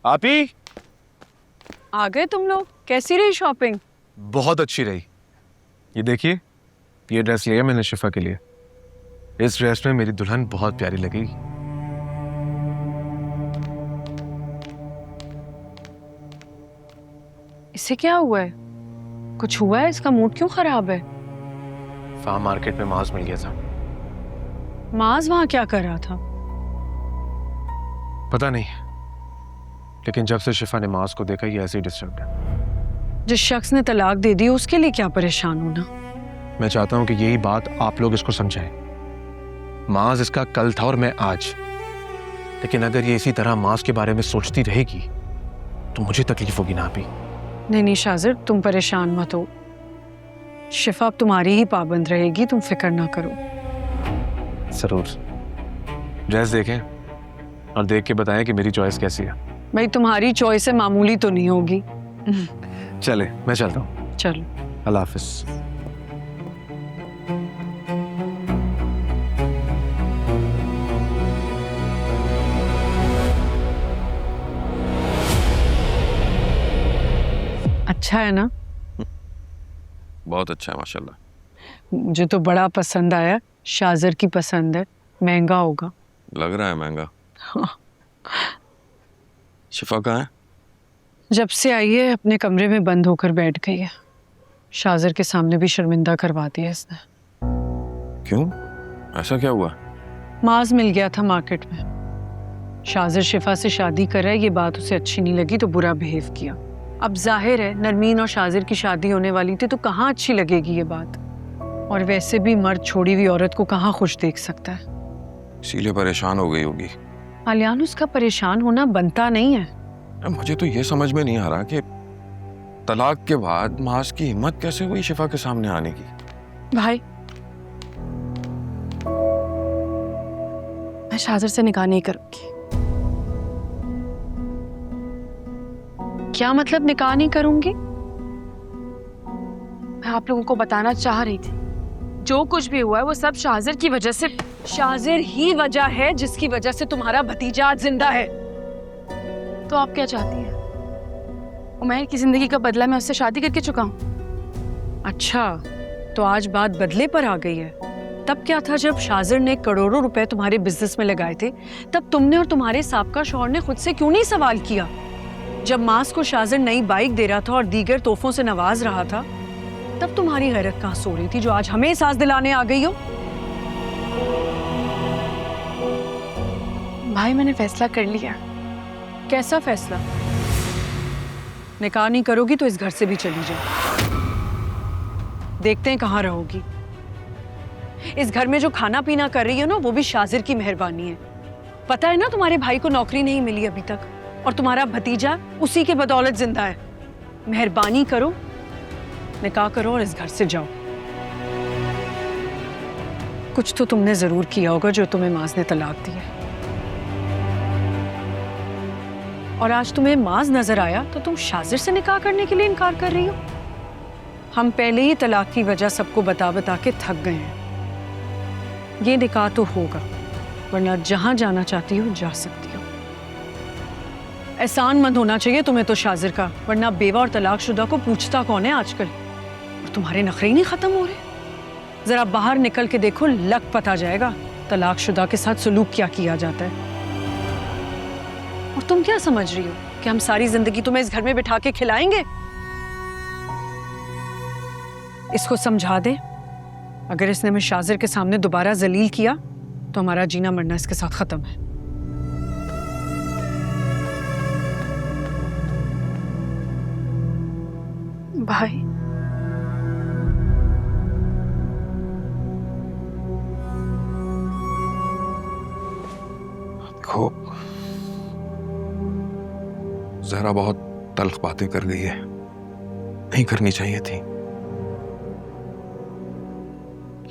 आपी आ गए तुम लोग। कैसी रही शॉपिंग? बहुत अच्छी रही। ये देखिए, ये ड्रेस लिया मैंने शिफा के लिए। इस ड्रेस में मेरी दुल्हन बहुत प्यारी लगेगी। इसे क्या हुआ है? कुछ हुआ है? इसका मूड क्यों खराब है? वहां मार्केट में मांस मिल गया था। माज वहां क्या कर रहा था? पता नहीं, लेकिन जब से शिफा ने मांस को देखा ये ऐसे ही डिस्टर्ब है। जिस शख्स ने तलाक दे दी उसके लिए क्या परेशान होना? मैं चाहता हूं कि यही बात आप लोग इसको समझाएं। मांस इसका कल था और मैं आज। लेकिन अगर ये इसी तरह मांस के बारे में सोचती रहेगी तो मुझे तकलीफ होगी ना आपी। नहीं शाजिर, तुम परेशान मत हो। शिफा अब तुम्हारी ही पाबंद रहेगी, तुम फिक्र ना करो। जरूर। ड्रेस देखें और देख के बताएं कि मेरी चॉइस कैसी है। भाई तुम्हारी चॉइस है, मामूली तो नहीं होगी। चले, मैं चलता हूँ। चलो, अल्लाह हाफिज। अच्छा है ना? बहुत अच्छा है माशाल्लाह। मुझे तो बड़ा पसंद आया। शाजिर की पसंद है। महंगा होगा। लग रहा है महंगा। शिफा कहाँ है? जब से आई है अपने कमरे में बंद होकर बैठ गई है। शाजिर के सामने भी शर्मिंदा करवा दिया इसने। क्यों? ऐसा क्या हुआ? माज मिल गया था मार्केट में। शाजिर शिफा से शादी कर रहा है, ये बात उसे अच्छी नहीं लगी तो बुरा बिहेव किया। अब जाहिर है नरमीन और शाजिर की शादी होने वाली थी तो कहाँ अच्छी लगेगी ये बात। और वैसे भी मर्द छोड़ी हुई औरत को कहाँ खुश देख सकता है। इसीलिए परेशान हो गई होगी। आलियान, उसका परेशान होना बनता नहीं है। मुझे तो ये समझ में नहीं आ रहा कि तलाक के बाद मास की हिम्मत कैसे हुई शिफा के सामने आने की। भाई, मैं शाजिर से निकाह नहीं करूंगी। क्या मतलब निकाह नहीं करूंगी? मैं आप लोगों को बताना चाह रही थी, जो कुछ भी हुआ है वो सब शाजिर की वजह से। शाजिर ही वजह है जिसकी वजह से तुम्हारा भतीजा आज जिंदा है। तो आप क्या चाहती हैं? उमैर की जिंदगी का बदला मैं उससे शादी करके चुका हूँ। अच्छा, तो आज बात बदले पर आ गई है। तब क्या था जब शाजिर ने करोड़ों रुपए तुम्हारे बिजनेस में लगाए थे, तब तुमने और तुम्हारे साबका शौहर ने खुद से क्यों नहीं सवाल किया? जब मास को शाजिर नई बाइक दे रहा था और दीगर तोहफों से नवाज रहा था, तब तुम्हारी गैरत कहाँ सो रही थी जो आज हमें एहसास दिलाने आ गई हो? भाई, मैंने फैसला कर लिया। कैसा फैसला? निकाह नहीं करोगी तो इस घर से भी चली जाओ। देखते हैं कहाँ रहोगी। इस घर में जो खाना पीना कर रही हो ना, वो भी शाजिर की मेहरबानी है। पता है ना, तुम्हारे भाई को नौकरी नहीं मिली अभी तक और तुम्हारा भतीजा उसी के बदौलत जिंदा है। मेहरबानी करो, निकाह करो और इस घर से जाओ। कुछ तो तुमने जरूर किया होगा जो तुम्हें माज ने तलाक दी है। और आज तुम्हें माज नजर आया तो तुम शाजिर से निकाह करने के लिए इनकार कर रही हो। हम पहले ही तलाक की वजह सबको बता बता के थक गए हैं। ये निकाह तो होगा, वरना जहां जाना चाहती हो जा सकती हो। एहसान मंद होना चाहिए तुम्हें तो शाजिर का, वरना बेवा और तलाकशुदा को पूछता कौन है आजकल। और तुम्हारे नखरे ही नहीं खत्म हो रहे। जरा बाहर निकल के देखो, लग पता जाएगा तलाकशुदा के साथ सलूक क्या किया जाता है। और तुम क्या समझ रही हो कि हम सारी जिंदगी तुम्हें इस घर में बिठा के खिलाएंगे? इसको समझा दे, अगर इसने हमें शाजिर के सामने दोबारा जलील किया तो हमारा जीना मरना इसके साथ खत्म है। भाई, देखो, जहरा बहुत तल्ख बातें कर गई है, नहीं करनी चाहिए थी।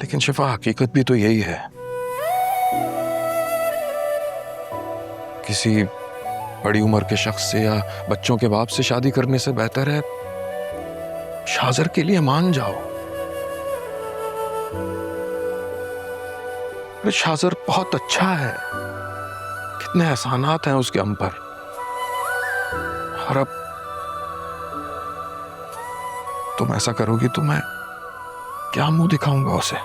लेकिन शिफा, हकीकत भी तो यही है। किसी बड़ी उम्र के शख्स से या बच्चों के बाप से शादी करने से बेहतर है शाजिर के लिए मान जाओ। शाजिर बहुत अच्छा है, कितने एहसानात हैं उसके हम पर। और अब तुम ऐसा करोगी तो मैं क्या मुंह दिखाऊंगा उसे?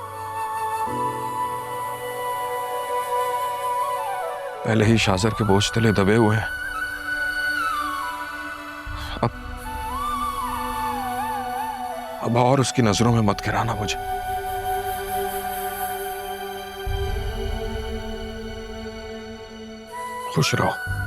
पहले ही शाजर के बोझ तले दबे हुए हैं, अब और उसकी नजरों में मत गिराना मुझे। खुश रहो।